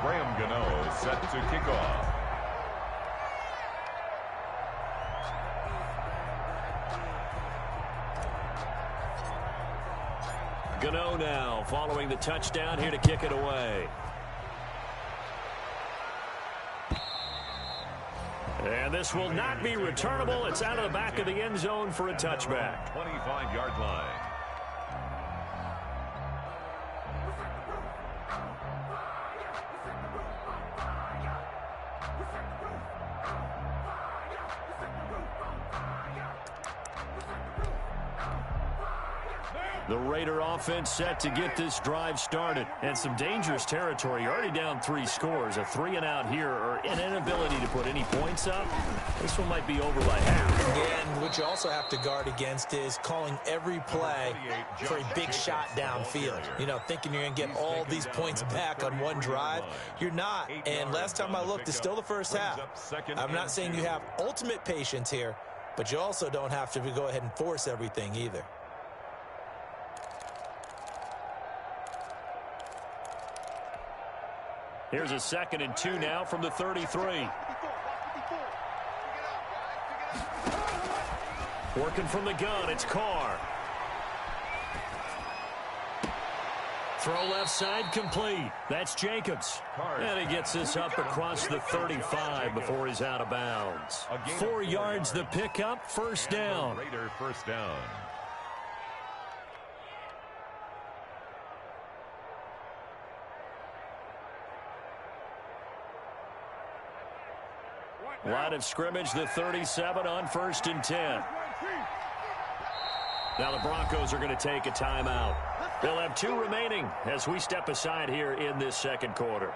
Set to kick off. Gano now following the touchdown here to kick it away. And this will not be returnable. It's out of the back of the end zone for a touchback. 25-yard line. The Raider offense set to get this drive started. And some dangerous territory. You're already down 3 scores. A 3-and-out here or an inability to put any points up. This one might be over by half. Again, what you also have to guard against is calling every play for a big shot downfield. You know, thinking you're going to get all these points back on one drive. You're not. And last time I looked, it's still the first half. I'm not saying you have ultimate patience here, but you also don't have to go ahead and force everything either. Here's a 2nd and 2 now from the 33. Working from the gun, it's Carr. Throw left side complete. That's Jacobs. And he gets this up across the 35 before he's out of bounds. 4 yards the pickup, first down. Raider first down. Line of scrimmage, the 37 on 1st and 10. Now the Broncos are going to take a timeout. They'll have 2 remaining as we step aside here in this second quarter.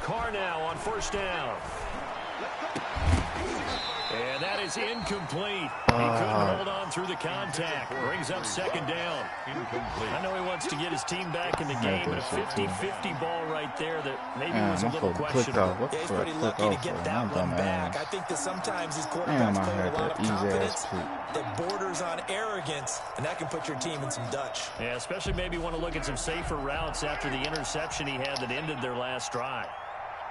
Carr now on 1st down. And that is incomplete. He couldn't hold on through the contact. Brings up 2nd down. I know he wants to get his team back in the game, but a 50-50 ball right there that maybe was a little questionable. Yeah, he's pretty lucky to get that one back. I think that sometimes these quarterbacks play with a lot of confidence that borders on arrogance, and that can put your team in some Dutch. Yeah, especially maybe want to look at some safer routes after the interception he had that ended their last drive.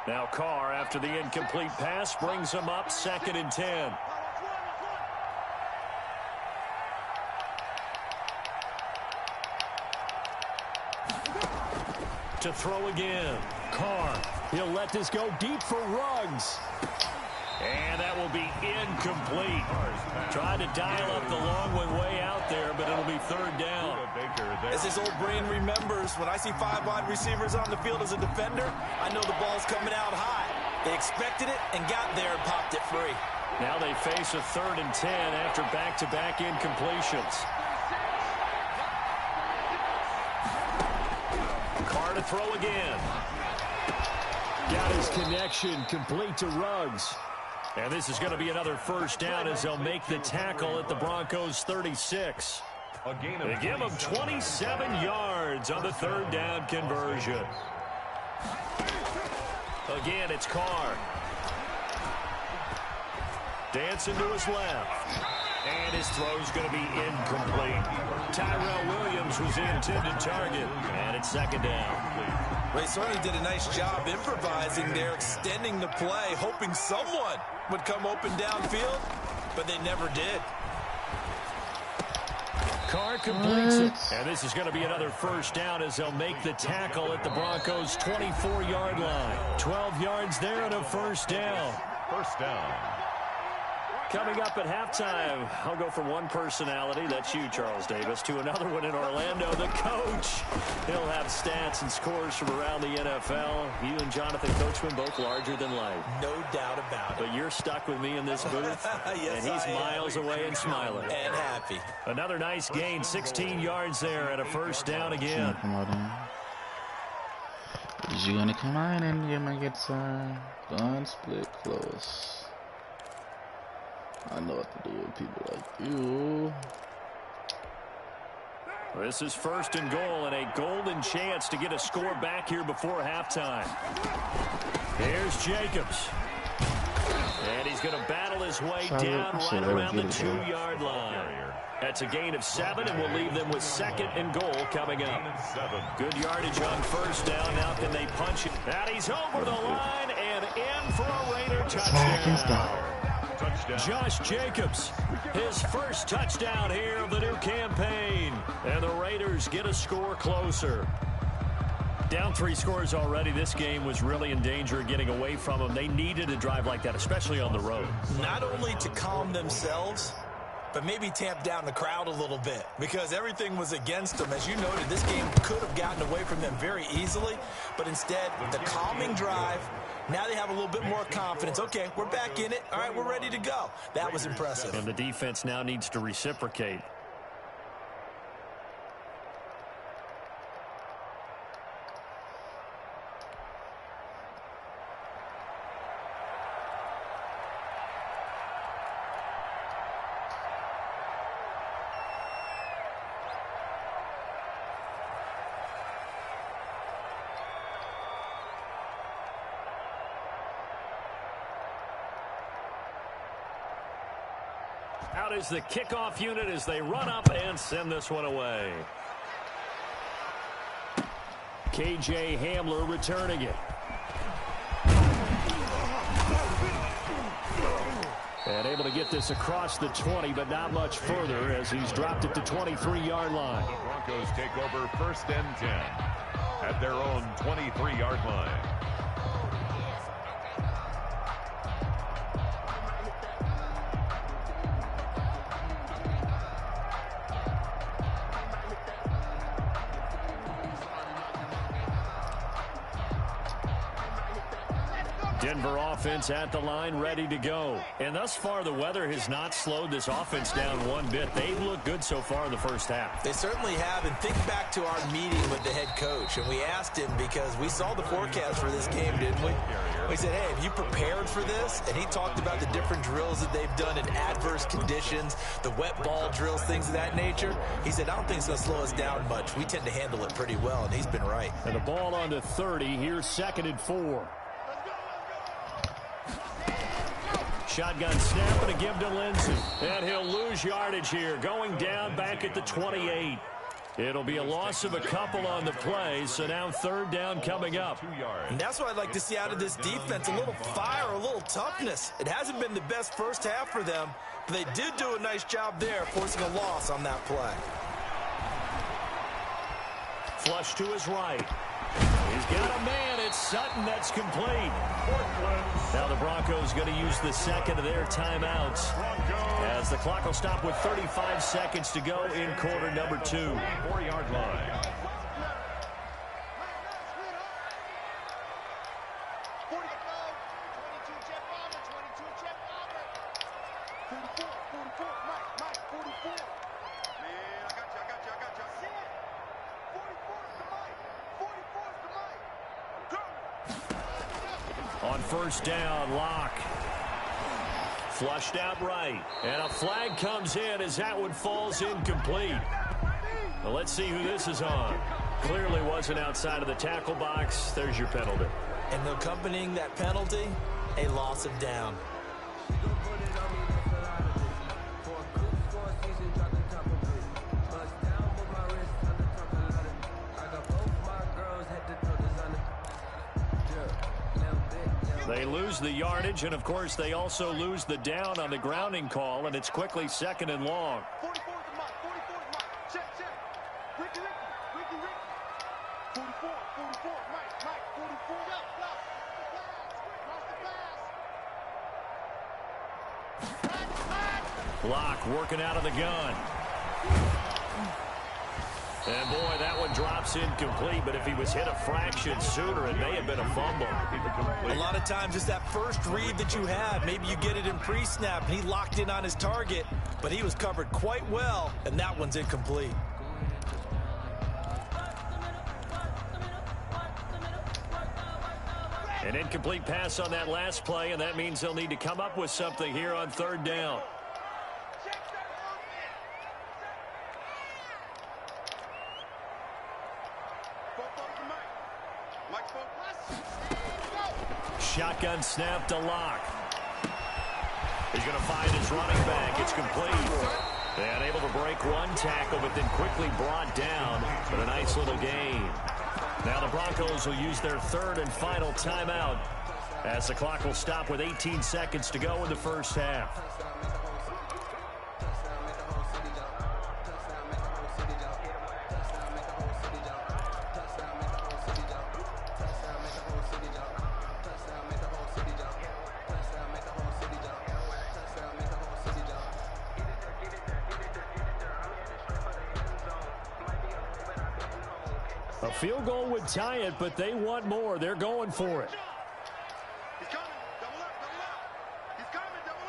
Now Carr, after the incomplete pass, brings him up 2nd and 10. To throw again. Carr, he'll let this go deep for Ruggs. And that will be incomplete. Tried to dial up the long one way out there, but it'll be 3rd down. As his old brain remembers, when I see 5 wide receivers on the field as a defender, I know the ball's coming out high. They expected it and got there and popped it free. Now they face a 3rd and 10 after back-to-back incompletions. Carr to throw again. Got his connection complete to Ruggs. And this is going to be another first down as they'll make the tackle at the Broncos 36. They give him 27 yards on the 3rd down conversion. Again, it's Carr. Dancing to his left. And his throw's going to be incomplete. Tyrell Williams was the intended target. And it's 2nd down. They certainly did a nice job improvising there, extending the play, hoping someone would come open downfield, but they never did. Carr completes it. And this is going to be another first down as they'll make the tackle at the Broncos' 24-yard line. 12 yards there and a first down. First down. Coming up at halftime, I'll go from one personality, that's you, Charles Davis, to another one in Orlando, the coach. He'll have stats and scores from around the NFL. You and Jonathan Coachman, both larger than life. No doubt about it. But you're stuck with me in this booth, yes, and he's miles away and smiling. And happy. Another nice gain, 16 yards there, and a first down again. You're gonna come on and you're gonna get some gun split close. I know what to do with people like you. This is 1st and goal and a golden chance to get a score back here before halftime. Here's Jacobs. And he's going to battle his way down right around the 2-yard line. That's a gain of 7, and we'll leave them with 2nd and goal coming up. Good yardage on first down. Now can they punch it? And he's over the line and in for a Raider touchdown. Josh Jacobs, his first touchdown here of the new campaign. And the Raiders get a score closer. Down 3 scores already. This game was really in danger of getting away from them. They needed a drive like that, especially on the road. Not only to calm themselves, but maybe tamp down the crowd a little bit because everything was against them. As you noted, this game could have gotten away from them very easily, but instead, the calming drive, now they have a little bit more confidence. Okay, we're back in it. All right, we're ready to go. That was impressive. And the defense now needs to reciprocate. Out is the kickoff unit as they run up and send this one away. KJ Hamler returning it. And able to get this across the 20, but not much further as he's dropped it to 23-yard line. The Broncos take over 1st and 10 at their own 23-yard line. Denver offense at the line, ready to go. And thus far, the weather has not slowed this offense down one bit. They've looked good so far in the first half. They certainly have. And think back to our meeting with the head coach. And we asked him because we saw the forecast for this game, didn't we? We said, hey, have you prepared for this? And he talked about the different drills that they've done in adverse conditions, the wet ball drills, things of that nature. He said, I don't think it's going to slow us down much. We tend to handle it pretty well, and he's been right. And the ball on to 30. Here's 2nd and 4. Shotgun snap and a give to Lindsey. And he'll lose yardage here. Going down back at the 28. It'll be a loss of a couple on the play, so now 3rd down coming up. And that's what I'd like to see out of this defense, a little fire, a little toughness. It hasn't been the best first half for them, but they did do a nice job there, forcing a loss on that play. Flush to his right. He's got a man. It's Sutton. That's complete. Now the Broncos going to use the 2nd of their timeouts as the clock will stop with 35 seconds to go in quarter number 2. 4-yard line. On first down, Locke. Flushed out right. And a flag comes in as that one falls incomplete. Well, let's see who this is on. Clearly wasn't outside of the tackle box. There's your penalty. And accompanying that penalty, a loss of down. They lose the yardage, and, of course, they also lose the down on the grounding call, and it's quickly 2nd and long. 44 is the mark. 44 is the mark. Check. Ricky. 44, Mike. 44. Cross the pass. Locke working out of the gun. And, boy, that one drops incomplete, but if he was hit a fraction sooner, it may have been a fumble. A lot of times it's that first read that you have. Maybe you get it in pre-snap, and he locked in on his target, but he was covered quite well, and that one's incomplete. An incomplete pass on that last play, and that means they'll need to come up with something here on 3rd down. Shotgun snap to Locke. He's going to find his running back. It's complete. And able to break one tackle, but then quickly brought down for a nice little gain. Now the Broncos will use their third and final timeout as the clock will stop with 18 seconds to go in the first half. A field goal would tie it, but they want more. They're going for it. He's coming. Double up. Double up. He's coming. Double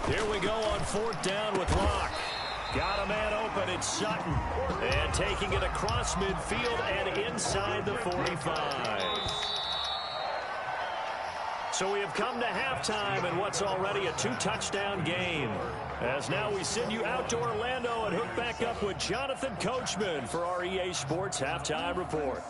up. Here we go on fourth down with Locke. Got a man open. It's Sutton. And taking it across midfield and inside the 45. So we have come to halftime in what's already a two-touchdown game. As now we send you out to Orlando and hook back up with Jonathan Coachman for our EA Sports Halftime Report.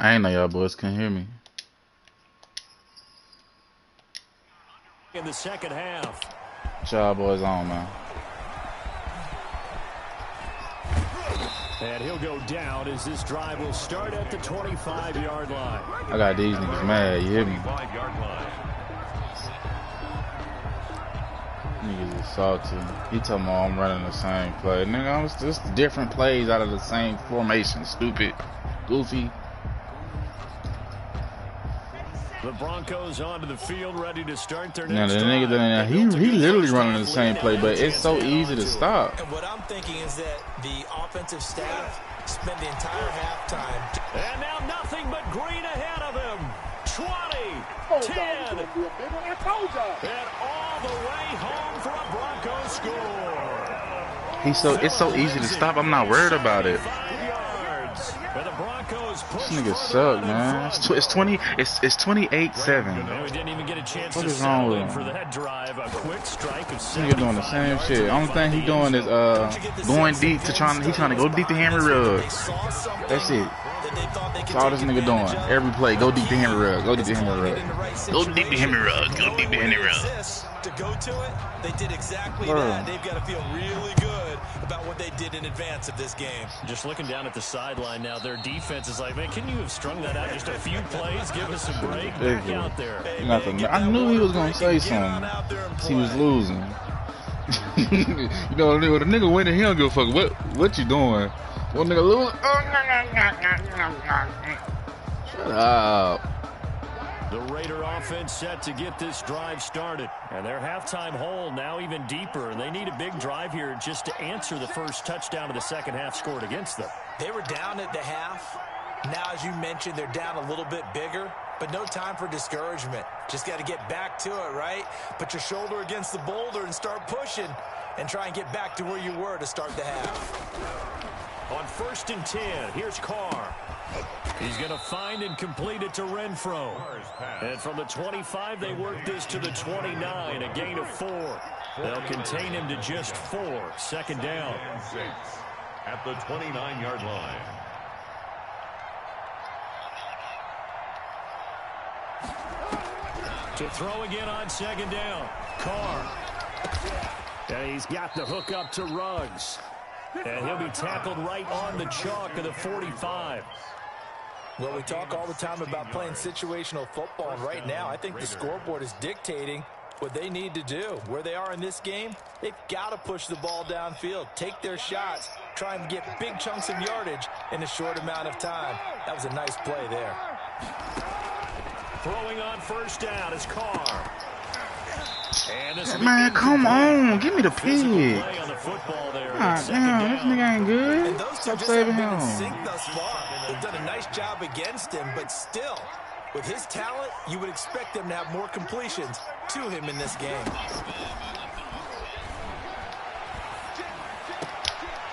I ain't know y'all boys couldn't hear me. In the second half. What y'all boys on, man? And he'll go down as this drive will start at the 25-yard line. I got these niggas mad, you hear me? 25-yard line. Niggas is salty. He told me I'm running the same play. Nigga, I'm just different plays out of the same formation. Stupid. Goofy. The Broncos onto the field, ready to start their Now next the nigga drive. he literally running the same play, but it's so easy to stop. And what I'm thinking is that the offensive staff spent the entire halftime. And now nothing but green ahead of him. 20, 10, and all the way home for a Broncos score. It's so easy to stop. I'm not worried about it. 5 yards. And the Broncos push This nigga forward suck, man. and It's 28-7. And we didn't even get a chance What to is wrong settle with in him? for that drive. A quick strike of This nigga doing the 75 same yards shit. and Only thing he find the doing end is zone. going deep to he's trying to go deep to Henry Ruggs. That's it. That's all this nigga doing. Every play, go deep to Henry Ruggs. Go deep to Henry Ruggs. Go deep to Henry Ruggs. Go deep to Henry Ruggs. To go to it, they did exactly that. They've got to feel really good about what they did in advance of this game. Just looking down at the sideline now, their defense is like, man, can you have strung that out just a few plays? Give us a break. Back out there. I knew he was gonna say something. He was losing. You know, the nigga winning, he don't give a fuck. What you doing? One nigga lose. Shut up. The Raider offense set to get this drive started. And their halftime hole now even deeper. And they need a big drive here just to answer the first touchdown of the second half scored against them. They were down at the half. Now, as you mentioned, they're down a little bit bigger. But no time for discouragement. Just got to get back to it, right? Put your shoulder against the boulder and start pushing. And try and get back to where you were to start the half. On 1st and 10, here's Carr. He's going to find and complete it to Renfro. And from the 25, they work this to the 29, a gain of 4. They'll contain him to just 4. Second down. 6 at the 29-yard line. To throw again on second down. Carr. And he's got the hook up to Ruggs. And he'll be tackled right on the chalk of the 45. Well, we talk all the time about playing situational football, and right now I think the scoreboard is dictating what they need to do. Where they are in this game, they've got to push the ball downfield, take their shots, trying to get big chunks of yardage in a short amount of time. That was a nice play there. Throwing on first down is Carr. Man, come on. Give me the pig. On the football there. Damn, this nigga ain't good. And those two Stop just saving haven't been in him. sync thus far. They've done a nice job against him, but still, with his talent, you would expect them to have more completions to him in this game.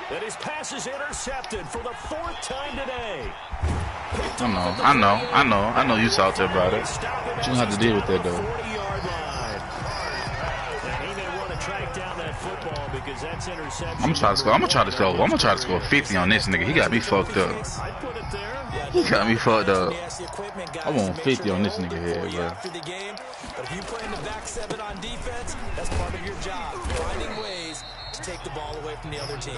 And his pass is intercepted for the 4th time today. I know you salty about it. But you don't have to deal with that, though. 40-yard line. And he may want to track down that football because that's interception. I'm gonna try to score 50 on this nigga. He got me fucked up. I put it there. He got me fucked up. I want 50 on this nigga head, bro. After the game, but if you play in the back 7 on defense, that's part of your job. Finding ways to take the ball away from the other team.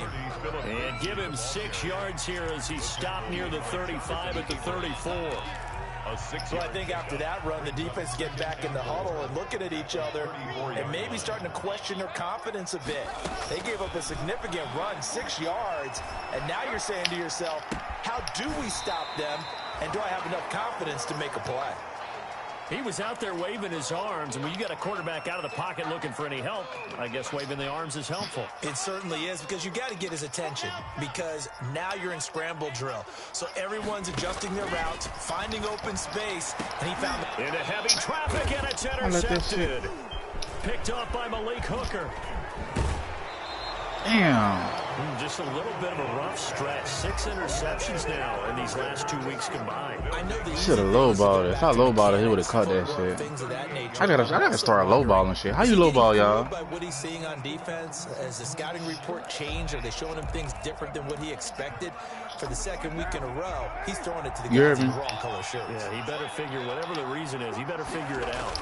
And give him 6 yards here as he stopped near the 35 at the 34. So I think after that run, the defense get back in the huddle and looking at each other and maybe starting to question their confidence a bit. They gave up a significant run, 6 yards, and now you're saying to yourself, how do we stop them, and do I have enough confidence to make a play? He was out there waving his arms, and when you got a quarterback out of the pocket looking for any help, I guess waving the arms is helpful. It certainly is, because you got to get his attention, because now you're in scramble drill. So everyone's adjusting their routes, finding open space, and he found it. Into heavy traffic, and it's intercepted. Picked up by Malik Hooker. Damn. Just a little bit of a rough stretch. 6 interceptions now in these last 2 weeks combined. I know the Should have lowballed it. If I lowballed it, he would have caught that shit. I gotta start lowballing shit. How you lowball, y'all? By what he's seeing on defense, as the scouting report changed, are they showing him things different than what he expected? For the 2nd week in a row, he's throwing it to the guys in the wrong color shirts. Yeah, he better figure, whatever the reason is, he better figure it out.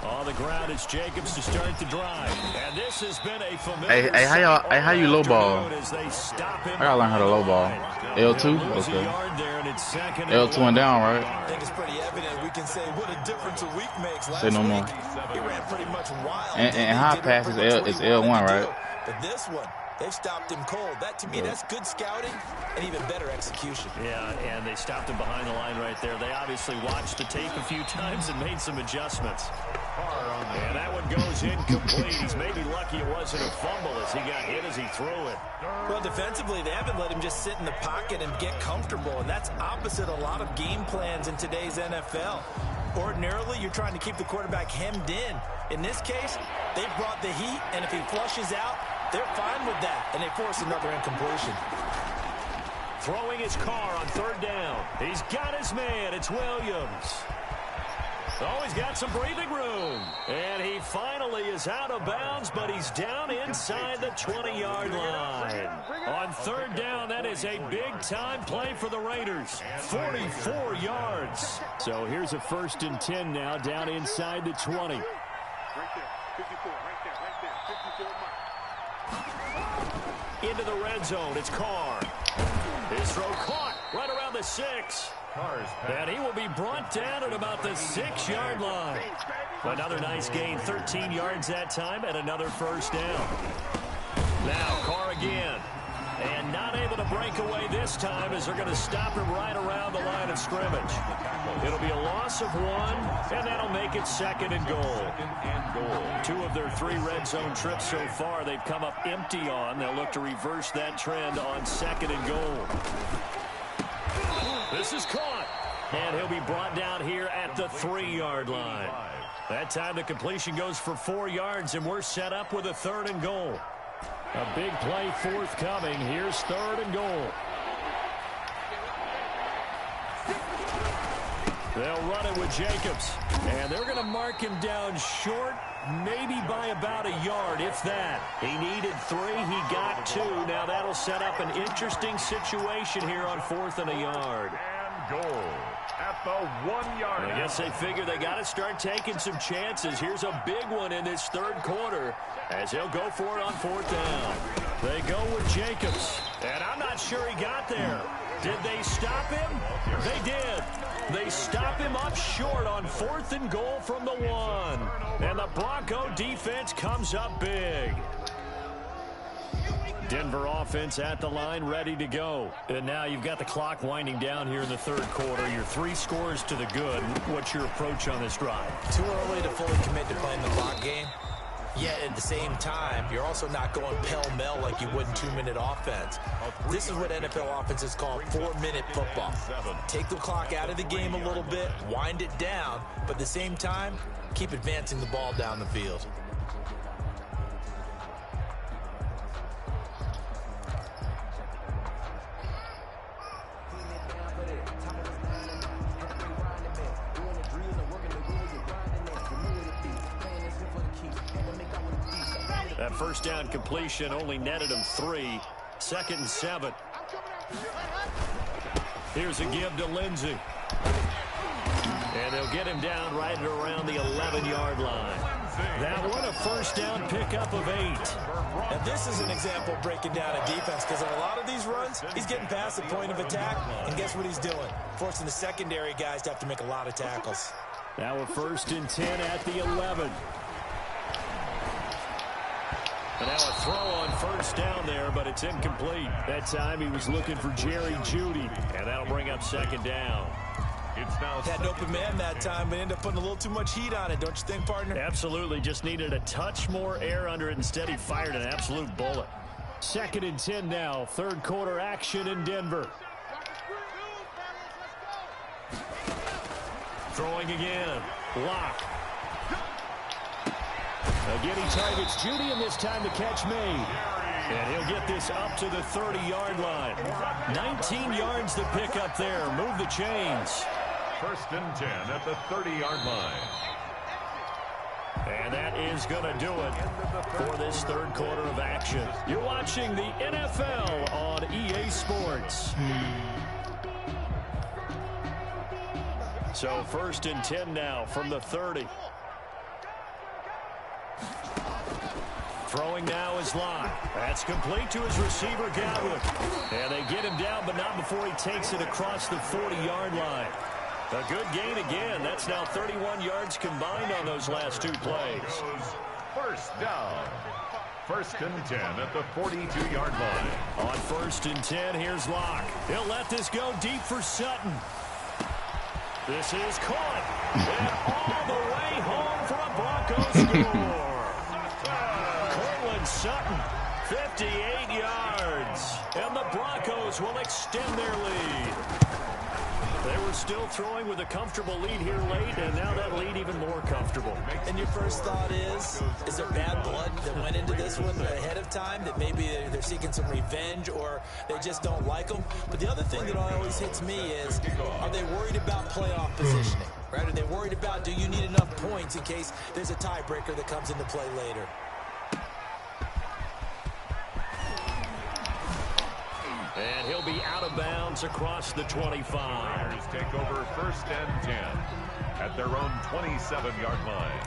On the ground, it's Jacobs to start the drive. And this has been a familiar How you lowball? I gotta learn how to lowball. L2? Okay. L2 and down, right? I think it's pretty evident. We can say what a difference a week makes. Say no more. He ran pretty much wild. And high pass is L1, right? But this one, they've stopped him cold. That, to me, that's good scouting and even better execution. Yeah, and they stopped him behind the line right there. They obviously watched the tape a few times and made some adjustments. And that one goes incomplete. He's maybe lucky it wasn't a fumble as he got hit as he threw it. Well, defensively, they haven't let him just sit in the pocket and get comfortable, and that's opposite a lot of game plans in today's NFL. Ordinarily, you're trying to keep the quarterback hemmed in. In this case, they brought the heat, and if he flushes out, they're fine with that, and they force another incompletion. Throwing his car on 3rd down. He's got his man. It's Williams. Oh, he's got some breathing room. And he finally is out of bounds, but he's down inside the 20-yard line. On 3rd down, that is a big-time play for the Raiders. 44 yards. So here's a 1st and 10 now, down inside the 20. Right there, 54, right there, Into the red zone, it's Carr. His throw caught right around the 6. And he will be brought down at about the 6-yard line. Another nice gain, 13 yards that time, and another 1st down. Now Carr again. And not able to break away this time as they're going to stop him right around the line of scrimmage. It'll be a loss of 1, and that'll make it 2nd and goal. 2 of their 3 red zone trips so far they've come up empty on. They'll look to reverse that trend on 2nd and goal. This is caught, and he'll be brought down here at the 3-yard line. That time the completion goes for 4 yards, and we're set up with a 3rd and goal. A big play forthcoming. Here's 3rd and goal. They'll run it with Jacobs, and they're going to mark him down short, maybe by about a yard, if that. He needed 3, he got 2. Now that'll set up an interesting situation here on 4th and a yard. And goal at the 1-yard line. I guess they figure they got to start taking some chances. Here's a big one in this 3rd quarter as they'll go for it on 4th down. They go with Jacobs, and I'm not sure he got there. Did they stop him? They did. They stop him up short on 4th and goal from the 1. And the Bronco defense comes up big. Denver offense at the line, ready to go. And now you've got the clock winding down here in the third quarter. You're 3 scores to the good. What's your approach on this drive? Too early to fully commit to playing the clock game. Yet at the same time, you're also not going pell-mell like you would in 2-minute offense. This is what NFL offenses call 4-minute football. Take the clock out of the game a little bit, wind it down, but at the same time, keep advancing the ball down the field. That first down completion only netted him 3. 2nd and 7. Here's a give to Lindsey. And they'll get him down right at around the 11-yard line. That one a first down pickup of 8. Now this is an example of breaking down a defense, because in a lot of these runs, he's getting past the point of attack, and guess what he's doing? Forcing the secondary guys to have to make a lot of tackles. Now a 1st and 10 at the 11. And now a throw on first down there, but it's incomplete. That time he was looking for Jerry Jeudy, and that'll bring up 2nd down. Had an open man that time, but ended up putting a little too much heat on it, don't you think, partner? Absolutely. Just needed a touch more air under it. Instead, he fired an absolute bullet. 2nd and 10 now. Third quarter action in Denver. Throwing again. Lock. Again, he targets Jeudy, and this time the catch made. And he'll get this up to the 30-yard line. 19 yards to pick up there. Move the chains. 1st and 10 at the 30-yard line. And that is going to do it for this third quarter of action. You're watching the NFL on EA Sports. So 1st and 10 now from the 30. Throwing now is Locke. That's complete to his receiver, Godwin. And they get him down, but not before he takes it across the 40-yard line. A good gain again. That's now 31 yards combined on those last 2 plays. First down. 1st and 10 at the 42-yard line. On 1st and 10, here's Locke. He'll let this go deep for Sutton. This is caught. And all the way home for a Broncos score. Sutton, 58 yards, and the Broncos will extend their lead. They were still throwing with a comfortable lead here late, and now that lead even more comfortable. And your first thought is there bad blood that went into this one ahead of time, that maybe they're seeking some revenge or they just don't like them? But the other thing that always hits me is, are they worried about playoff positioning? Right? Are they worried about, do you need enough points in case there's a tiebreaker that comes into play later? And he'll be out of bounds across the 25. Riders take over 1st and 10 at their own 27-yard line.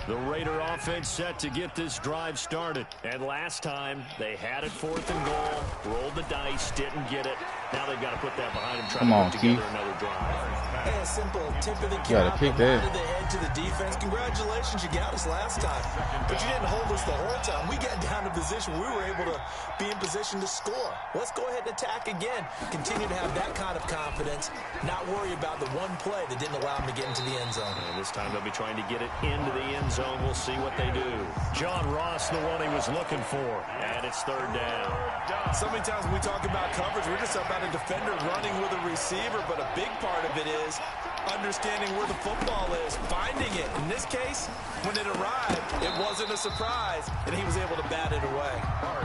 The Raider offense set to get this drive started. And last time, they had it 4th and goal, rolled the dice, didn't get it. Now they've got to put that behind them, try to put together another drive. Hey, a simple tip of the cap, pick that. of the head to the defense. Congratulations, you got us last time. But you didn't hold us the whole time. We got down to position. We were able to be in position to score. Let's go ahead and attack again. Continue to have that kind of confidence, not worry about the one play that didn't allow them to get into the end zone. And this time they'll be trying to get it into the end zone. We'll see what they do. John Ross, the one he was looking for. And it's 3rd down. So many times when we talk about coverage, we're just about a defender running with a receiver, but a big part of it is understanding where the football is, finding it. In this case, when it arrived, it wasn't a surprise, and he was able to bat it away.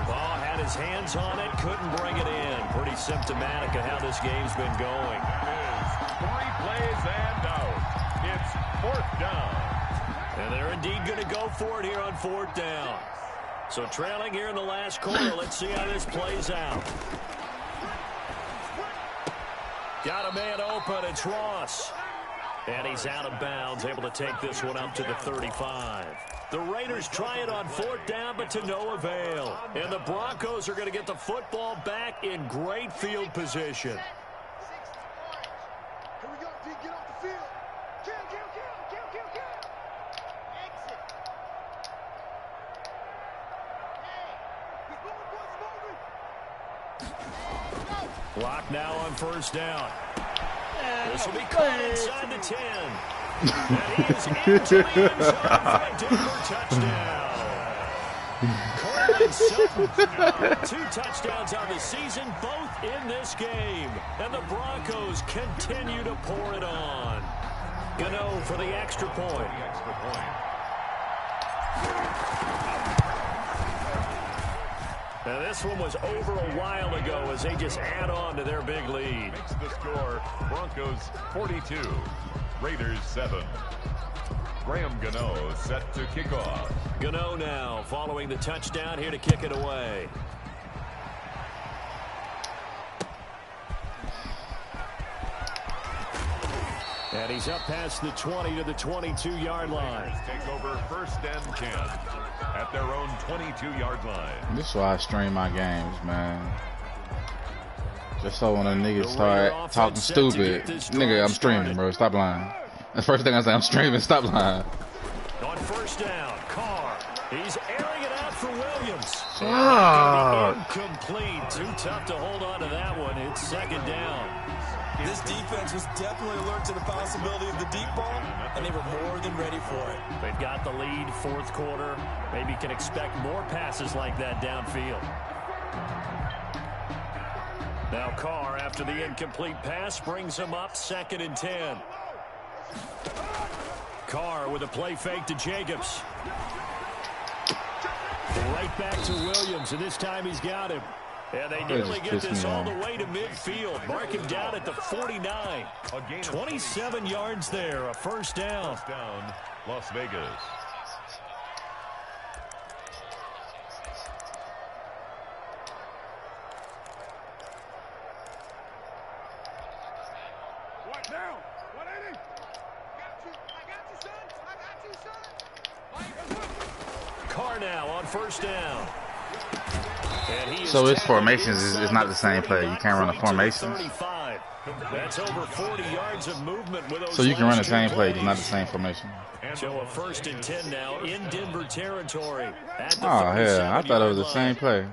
Ball had his hands on it, couldn't bring it in. Pretty symptomatic of how this game's been going. It is 3 plays and out. It's 4th down. And they're indeed going to go for it here on 4th down. So trailing here in the last quarter, let's see how this plays out. Got a man open, it's Ross. And he's out of bounds, able to take this one up to the 35. The Raiders try it on 4th down, but to no avail. And the Broncos are going to get the football back in great field position. Here we go, D, get off the field. Kill. Exit. Clock now on first down. This will be caught inside the 10. And he is into the end zone for a Denver touchdown. Cortland Sutton, 2 touchdowns on the season, both in this game. And the Broncos continue to pour it on. Gano for the extra point. Now this one was over a while ago as they just add on to their big lead. Makes the score Broncos 42, Raiders 7. Graham Gano set to kick off. Gano now following the touchdown here to kick it away. And he's up past the 20 to the 22-yard line. Take over first and 10 at their own 22-yard line. This is why I stream my games, man. Just so when a nigga start talking stupid, nigga, I'm streaming, bro. Stop lying. That's the first thing I say. I'm streaming. Stop lying. On first down, Carr. He's airing it out for Williams. Incomplete. Too tough to hold on to that one. It's second down. This defense was definitely alert to the possibility of the deep ball, and they were more than ready for it. They've got the lead, fourth quarter. Maybe can expect more passes like that downfield. Now Carr, after the incomplete pass, brings him up second and 10. Carr with a play fake to Jacobs. Right back to Williams, and this time he's got him. And they nearly get this all the way to midfield. Mark him down at the 49. 27 yards there, a first down. First down, Las Vegas. What now? 180. I got you, son. I got you, son. Carr now on first down. So his formations is not the same play. You can't run a formation. That's over 40 yards of movement with those. So you can run the same play, it's not the same formation. So a first and 10 now in Denver territory. Oh hell, I thought it was the same play.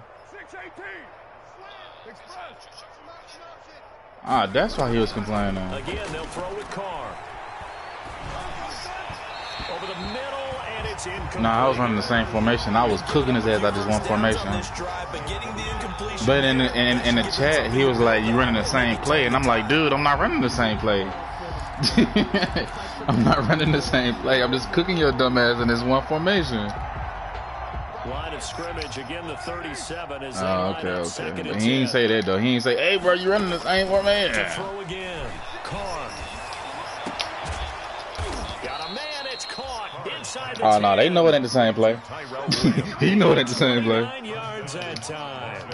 Ah, that's why he was complaining. Again, they'll throw with Carr. Over the middle. Nah, I was running the same formation. I was cooking his ass out this one formation. But in the chat, he was like, "You running the same play?" And I'm like, "Dude, I'm not running the same play. I'm not running the same play. I'm just cooking your dumb ass in this one formation." Line of scrimmage again. The 37 is. Oh, okay. But he ain't say that though. He ain't say, "Hey, bro, you running the same formation?" To throw again. Carr. Got a man. It's caught. Oh no, they know it ain't the same play. He know it ain't the same play. 9 yards that time.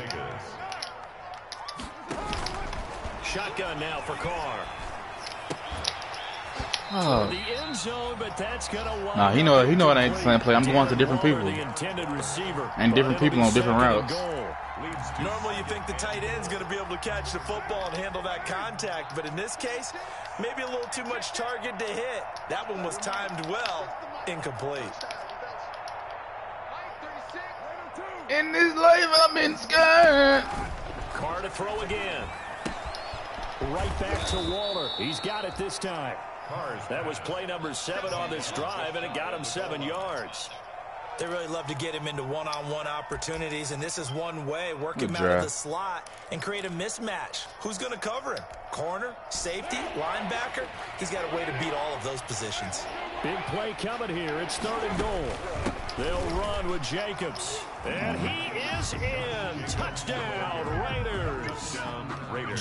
Shotgun now for Carr. Oh. The end zone, but that's gonna nah, he know it ain't the same play. I'm going to different people. And different people on different routes. Normally you think the tight end's going to be able to catch the football and handle that contact, but in this case, maybe a little too much target to hit. That one was timed well. Incomplete. In this life, I'm in scared. Carr to throw again. Right back to Waller. He's got it this time. That was play number 7 on this drive, and it got him 7 yards. They really love to get him into one-on-one opportunities, and this is one way. Work him out of the slot and create a mismatch. Who's going to cover him? Corner, safety, linebacker? He's got a way to beat all of those positions. Big play coming here. It's 3rd and goal. They'll run with Jacobs. And he is in. Touchdown, Raiders.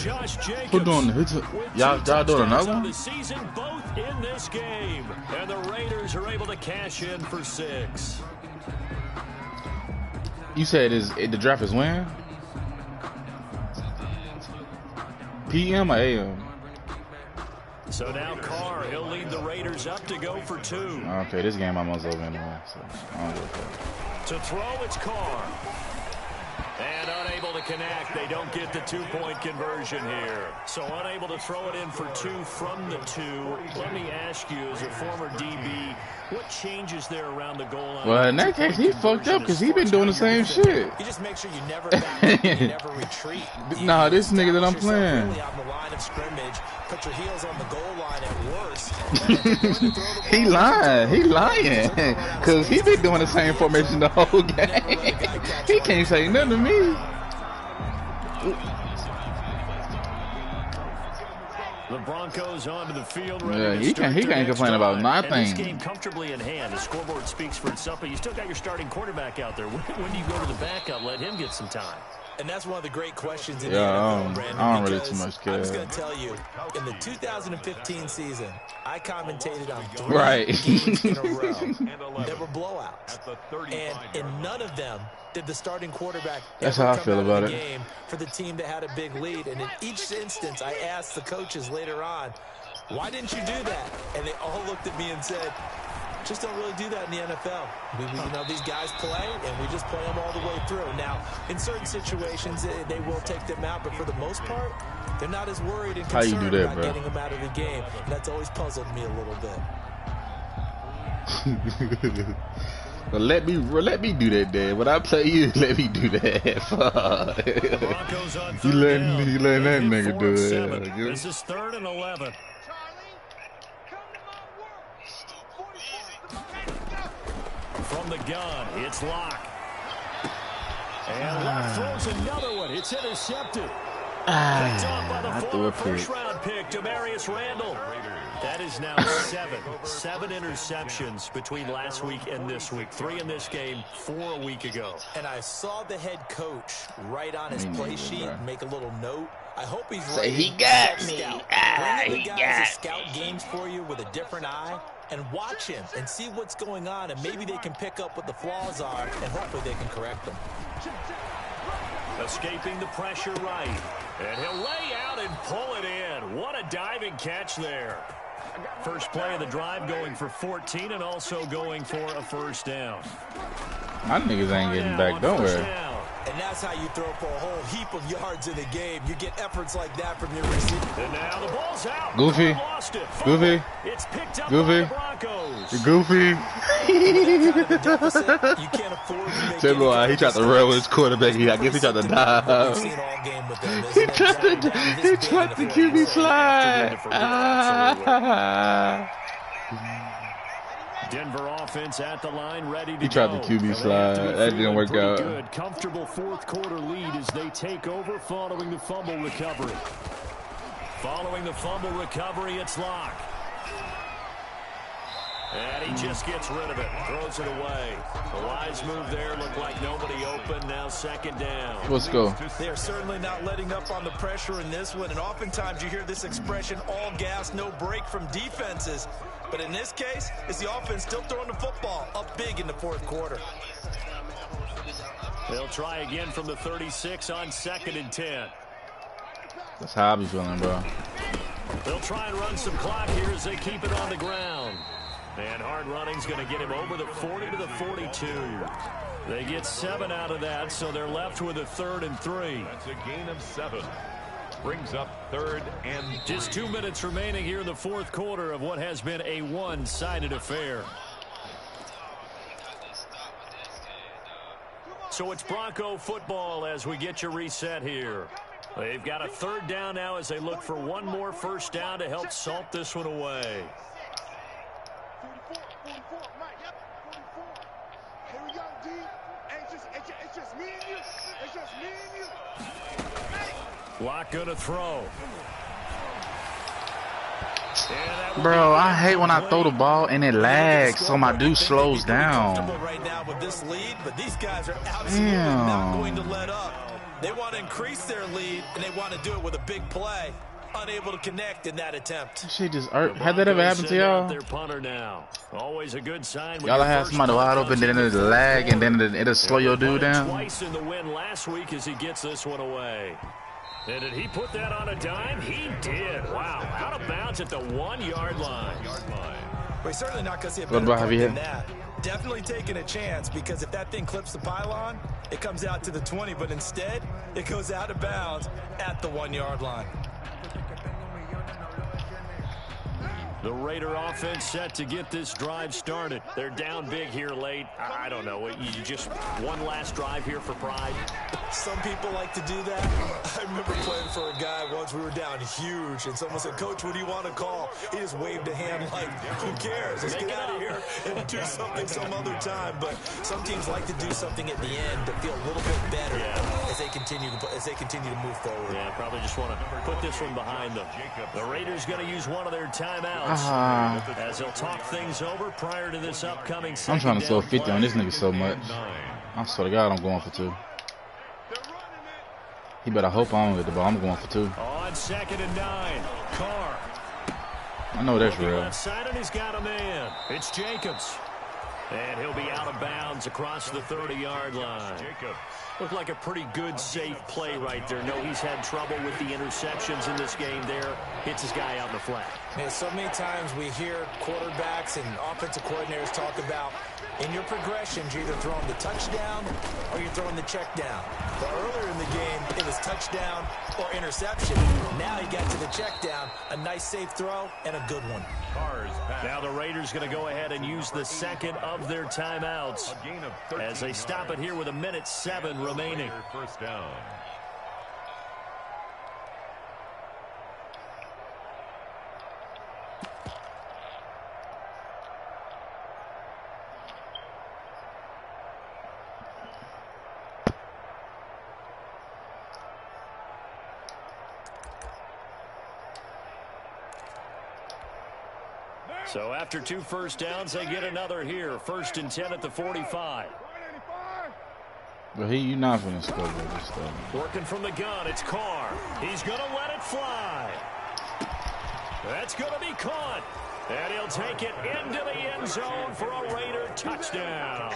Josh Jacobs. Who doing it? Y'all doing another one? The season, both in this game. And the Raiders are able to cash in for 6. You said the draft is when? PM or AM? So now Carr, he'll lead the Raiders up to go for 2. Okay, this game almost over anyway. So I don't go for it. To throw, it's Carr. And unable to connect. They don't get the two-point conversion here. So unable to throw it in for two from the two. Let me ask you, as a former DB, what changes there around the goal line? Well, in that case, he fucked up because he been doing the same shit. You just make sure you never back up and you never retreat. Nah, this nigga that I'm playing. Really on the line of scrimmage, put your heels on the goal line at worst. He lying. He lying. Because he been doing the same formation the whole game. He can't say nothing to me. The Broncos onto the field. Yeah, he can't complain about nothing. And this game comfortably in hand. The scoreboard speaks for itself, but you still got your starting quarterback out there. When do you go to the backup? Let him get some time. And that's one of the great questions in the NFL, Brandon. I don't really too much care. I was going to tell you, in the 2015 season, I commentated on 3 games in a row. There were blowouts. And in none of them did the starting quarterback That's how I feel about it. Game for the team that had a big lead. And in each instance, I asked the coaches later on, why didn't you do that? And they all looked at me and said, just don't really do that in the NFL. We you know, these guys play, and we just play them all the way through. Now, in certain situations, they will take them out, but for the most part, they're not as worried and concerned about getting them out of the game. And that's always puzzled me a little bit. Well, let me do that, Dad. When I play you, let me do that. Fuck. You letting that nigga do it. This is 3rd and 11. From the gun, it's Locke. And Locke throws another one. It's intercepted. Picked off by the former first-round pick, Demarius Randall. That is now 7 interceptions between last week and this week. 3 in this game, 4 a week ago. And I saw the head coach write on his play sheet, make a little note. I hope he's say he got me. He got scout games for you with a different eye. And watch him and see what's going on, and maybe they can pick up what the flaws are, and hopefully they can correct them. Escaping the pressure right. And he'll lay out and pull it in. What a diving catch there. First play of the drive going for 14 and also going for a first down. My niggas ain't getting back, don't worry. And that's how you throw for a whole heap of yards in a game. You get efforts like that from your receiver. And now the ball's out. Goofy. Goofy. It's picked up Goofy. by the Broncos. Goofy. You can't afford to make he tried to run with his quarterback. I guess he tried to dive. He tried to QB slide. Denver offense at the line, ready to go. He tried to QB slide. That didn't work out. Good, comfortable fourth-quarter lead as they take over following the fumble recovery. Following the fumble recovery, it's Locke. And he just gets rid of it, throws it away. A wise move there, looked like nobody open, now 2nd down. Let's go. They are certainly not letting up on the pressure in this one, and oftentimes you hear this expression, all gas, no break from defenses. But in this case, it's the offense still throwing the football up big in the 4th quarter. They'll try again from the 36 on 2nd and 10. That's how I be feeling, bro. They'll try and run some clock here as they keep it on the ground. And hard running's going to get him over the 40 to the 42. They get 7 out of that, so they're left with a 3rd and 3. That's a gain of 7. Brings up 3rd and 3. Just 2 minutes remaining here in the 4th quarter of what has been a one-sided affair. So it's Bronco football as we get your reset here. They've got a 3rd down now as they look for one more first down to help salt this one away. 44, Mike. Yep, 44. Here we go, D. It's just me and you. It's just me and you. Locke gonna throw. Bro, I hate when I throw the ball and it lags, so my dude slows down. Right now with this lead, but these guys are absolutely not going to let up. They want to increase their lead, and they want to do it with a big play. Unable to connect in that attempt. Shit just had that ever happened to y'all? Their punter now. Always a good sign. Y'all have somebody wide open, then it'll lag, and then it'll slow your dude down. Twice in the win last week as he gets this one away. And did he put that on a dime? He did. Wow. Out of bounds at the 1-yard line. We're certainly not going to see a better punt than that. Definitely taking a chance, because if that thing clips the pylon, it comes out to the 20, but instead it goes out of bounds at the 1-yard line. The Raider offense set to get this drive started. They're down big here late. I don't know. You just one last drive here for pride. Some people like to do that. I remember playing for a guy once. We were down huge, and someone said, "Coach, what do you want to call?" He just waved a hand like, "Who cares? Let's get out of here and do something some other time." But some teams like to do something at the end to feel a little bit better as they continue to move forward. Yeah, probably just want to put this one behind them. The Raiders going to use one of their timeouts as they'll talk things over prior to this upcoming second. I'm trying to slow down 50 play. on this nigga so much. I swear to God, I'm going for 2. He better hope I don't get the ball. I'm going for 2. On 2nd and 9, Carr. I know that's real. Left side, and he's got a man. It's Jacobs. And he'll be out of bounds across the 30-yard line. Looked like a pretty good, safe play right there. No, he's had trouble with the interceptions in this game there. Hits his guy out in the flat. Man, so many times we hear quarterbacks and offensive coordinators talk about, in your progressions, you're either throwing the touchdown or you're throwing the check down. But earlier in the game, it was touchdown or interception. Now he got to the check down, a nice safe throw, and a good one. Now the Raiders going to go ahead and use the second of their timeouts as they stop it here with 1:07 remaining. First down. So after 2 first downs, they get another here. 1st and 10 at the 45. But you not finna score with this stuff. Working from the gun, it's Carr. He's going to let it fly. That's going to be caught. And he'll take it into the end zone for a Raider touchdown.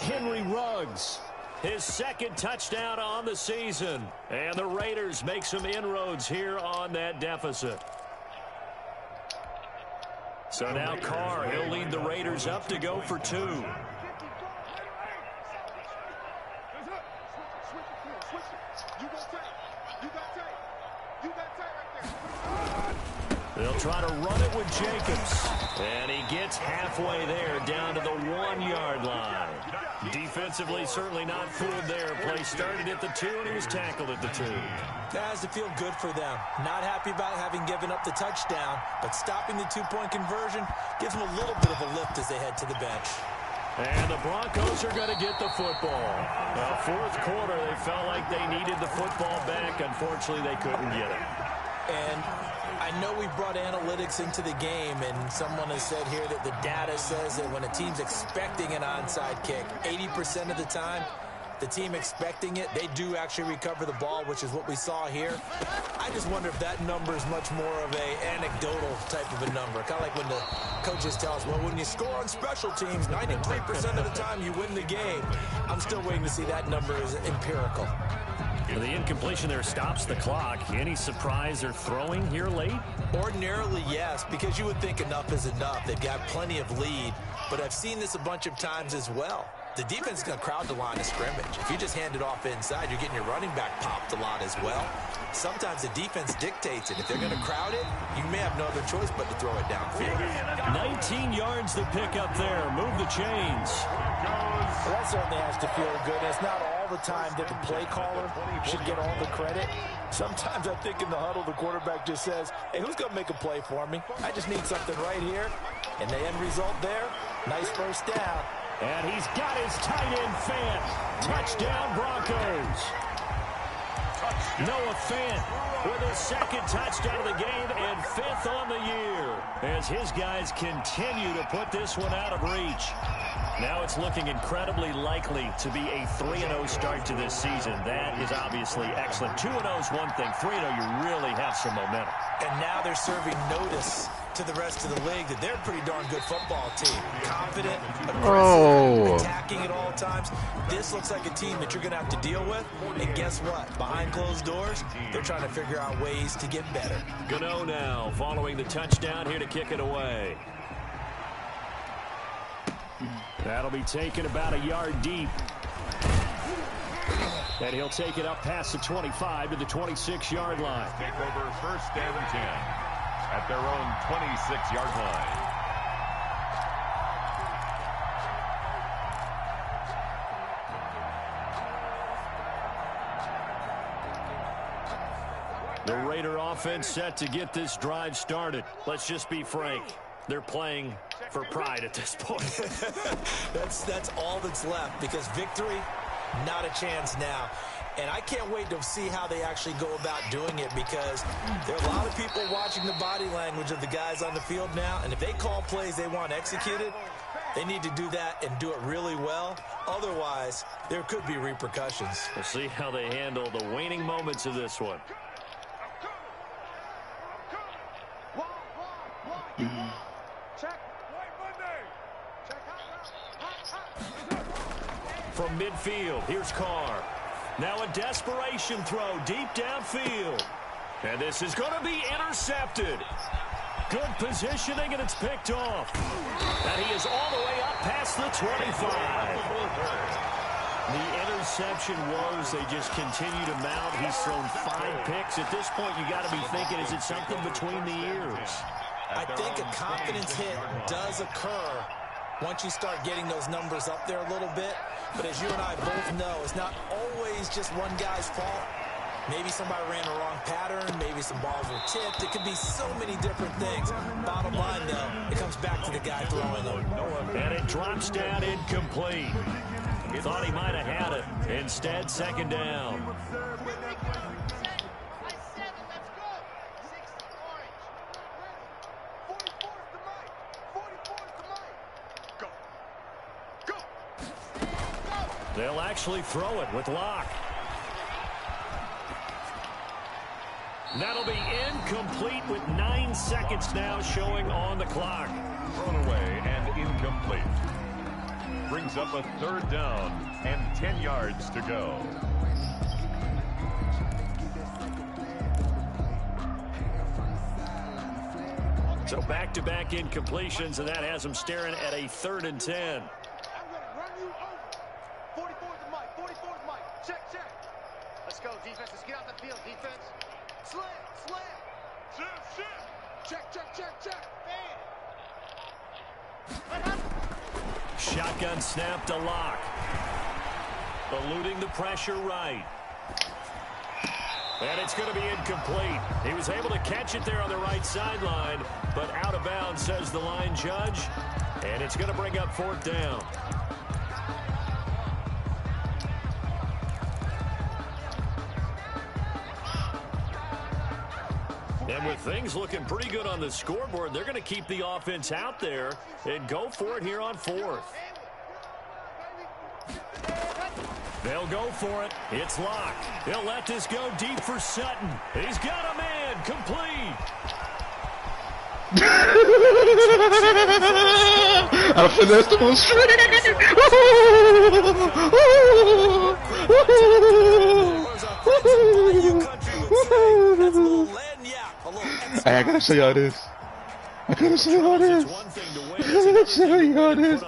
Henry Ruggs, his 2nd touchdown on the season. And the Raiders make some inroads here on that deficit. So now Carr, he'll lead the Raiders up to go for 2. They'll try to run it with Jacobs. And he gets halfway there, down to the 1-yard line. Defensively, certainly not fooled there. Play started at the 2, and he was tackled at the 2. That has to feel good for them. Not happy about having given up the touchdown, but stopping the 2-point conversion gives them a little bit of a lift as they head to the bench. And the Broncos are going to get the football. Well, 4th quarter, they felt like they needed the football back. Unfortunately, they couldn't get it. And I know we brought analytics into the game, and someone has said here that the data says that when a team's expecting an onside kick, 80% of the time, the team expecting it, they do actually recover the ball, which is what we saw here. I just wonder if that number is much more of a anecdotal type of a number. Kind of like when the coaches tell us, well, when you score on special teams, 93% of the time you win the game. I'm still waiting to see that number is empirical. The incompletion there stops the clock. Any surprise they're throwing here late? Ordinarily, yes, because you would think enough is enough. They've got plenty of lead, but I've seen this a bunch of times as well. The defense is going to crowd the line of scrimmage. If you just hand it off inside, you're getting your running back popped a lot as well. Sometimes the defense dictates it. If they're going to crowd it, you may have no other choice but to throw it downfield. 19 yards the pick up there. Move the chains. Well, that certainly has to feel good. It's not all the time that the play caller should get all the credit. Sometimes I think in the huddle, the quarterback just says, hey, who's going to make a play for me? I just need something right here. And the end result there, nice first down. And he's got his tight end Fant. Touchdown Broncos. Noah Fant with his 2nd touchdown of the game and 5th on the year as his guys continue to put this one out of reach. Now it's looking incredibly likely to be a 3-0 start to this season. That is obviously excellent. 2-0 is one thing. 3-0, you really have some momentum. And now they're serving notice to the rest of the league that they're a pretty darn good football team. Confident, aggressive, attacking at all times. This looks like a team that you're going to have to deal with. And guess what? Behind closed doors, they're trying to figure out ways to get better. Gano now following the touchdown here to kick it away. That'll be taken about a yard deep. And he'll take it up past the 25 to the 26-yard line. Take over 1st and 10 at their own 26-yard line. The Raider offense set to get this drive started. Let's just be frank. They're playing for pride at this point. That's all that's left, because victory, not a chance now. And I can't wait to see how they actually go about doing it, because there are a lot of people watching the body language of the guys on the field now. And if they call plays they want executed, they need to do that and do it really well. Otherwise, there could be repercussions. We'll see how they handle the waning moments of this one. From midfield, here's Carr. Now a desperation throw deep downfield. And this is going to be intercepted. Good positioning, and it's picked off. And he is all the way up past the 25. The interception woes, they just continue to mount. He's thrown 5 picks. At this point, you got to be thinking, is it something between the ears? I think a confidence hit does occur once you start getting those numbers up there a little bit. But as you and I both know, it's not always just one guy's fault. Maybe somebody ran the wrong pattern. Maybe some balls were tipped. It could be so many different things. Bottom line, though, it comes back to the guy throwing them. And it drops down incomplete. Thought he might have had it. Instead, 2nd down. They'll actually throw it with Locke. That'll be incomplete with 9 seconds now showing on the clock. Thrown away and incomplete. Brings up a 3rd down and 10 yards to go. So back-to-back incompletions, and that has him staring at a 3rd and 10. Let's go, defense. Let's get out the field, defense. Slam. Check. Shotgun snap to Locke. Eluding the pressure right. And it's going to be incomplete. He was able to catch it there on the right sideline, but out of bounds, says the line judge. And it's going to bring up 4th down. And with things looking pretty good on the scoreboard, they're going to keep the offense out there and go for it here on 4th. They'll go for it. It's Locke. He'll let this go deep for Sutton. He's got a man. Complete. I finessed the most straight. I gotta show y'all this.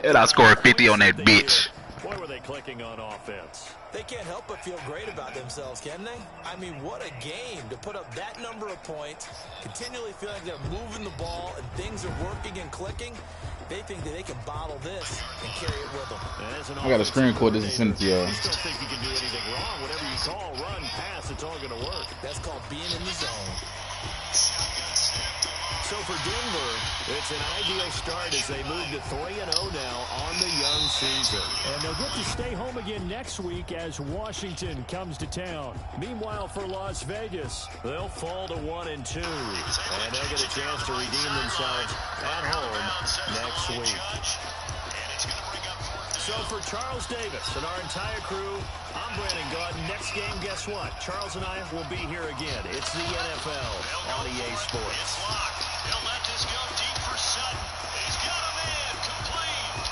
And I scored 50 on that bitch. Boy, were they clicking on offense. They can't help but feel great about themselves, can they? I mean, what a game to put up that number of points, continually feeling they're moving the ball and things are working and clicking. They think that they can bottle this and carry it with them. I got a screen record this and send it to y'all. You just don't think you can do anything wrong. Whatever you call, run, pass, it's all going to work. That's called being in the zone. So for Denver, it's an ideal start as they move to 3-0 now on the young season. And they'll get to stay home again next week as Washington comes to town. Meanwhile, for Las Vegas, they'll fall to 1-2. And they'll get a chance to redeem themselves at home next week. So for Charles Davis and our entire crew, I'm Brandon Gaudin. Next game, guess what? Charles and I will be here again. It's the NFL on EA Sports. It's locked. He'll let this go deep for Sutton. He's got a man complete.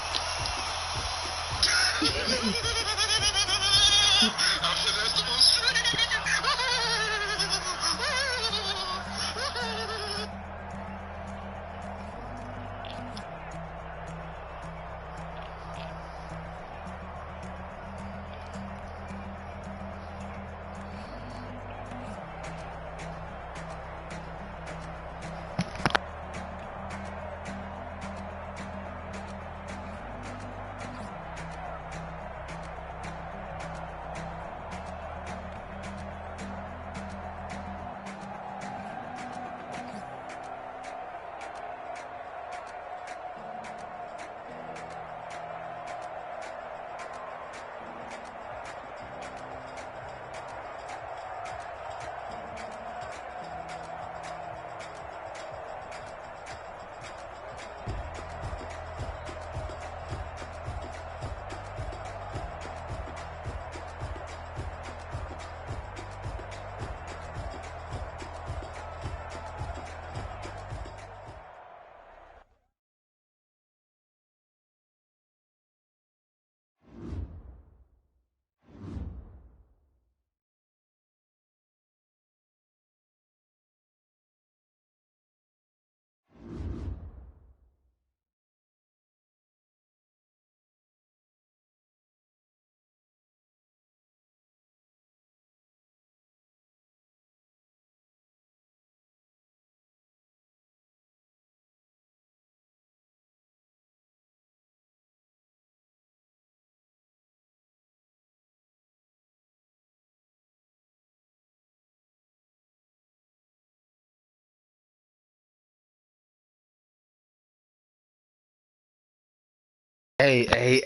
Hey,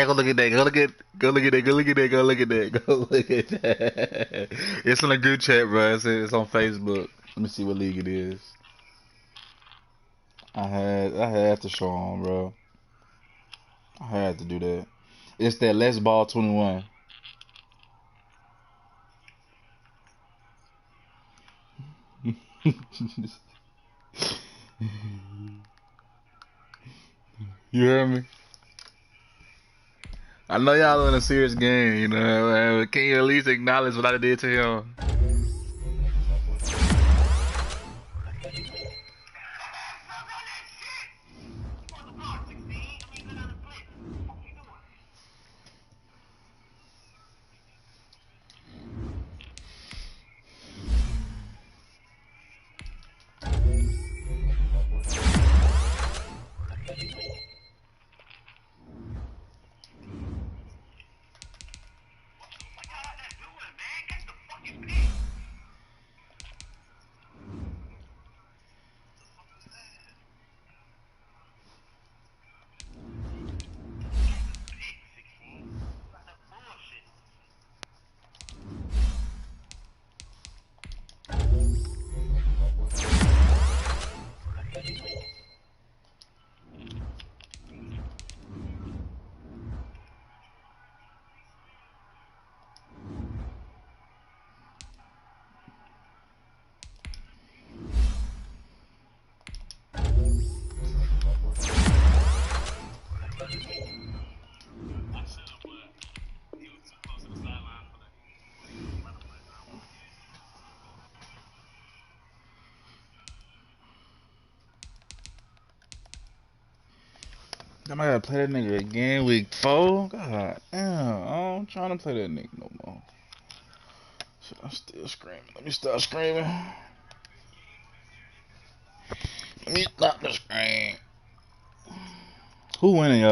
go look at that. Go look at that. Go look at that. Go look at that. Go look at that. It's in a group chat, bro. It's on Facebook. Let me see what league it is. I had to show him, bro. I had to do that. It's that Let's Ball 21. You heard me? I know y'all in a serious game, you know. Can you at least acknowledge what I did to him? I gotta play that nigga again week 4. God damn, I'm trying to play that nigga no more. Shit, I'm still screaming. Let me stop screaming. Let me stop the scream. Who winning, y'all?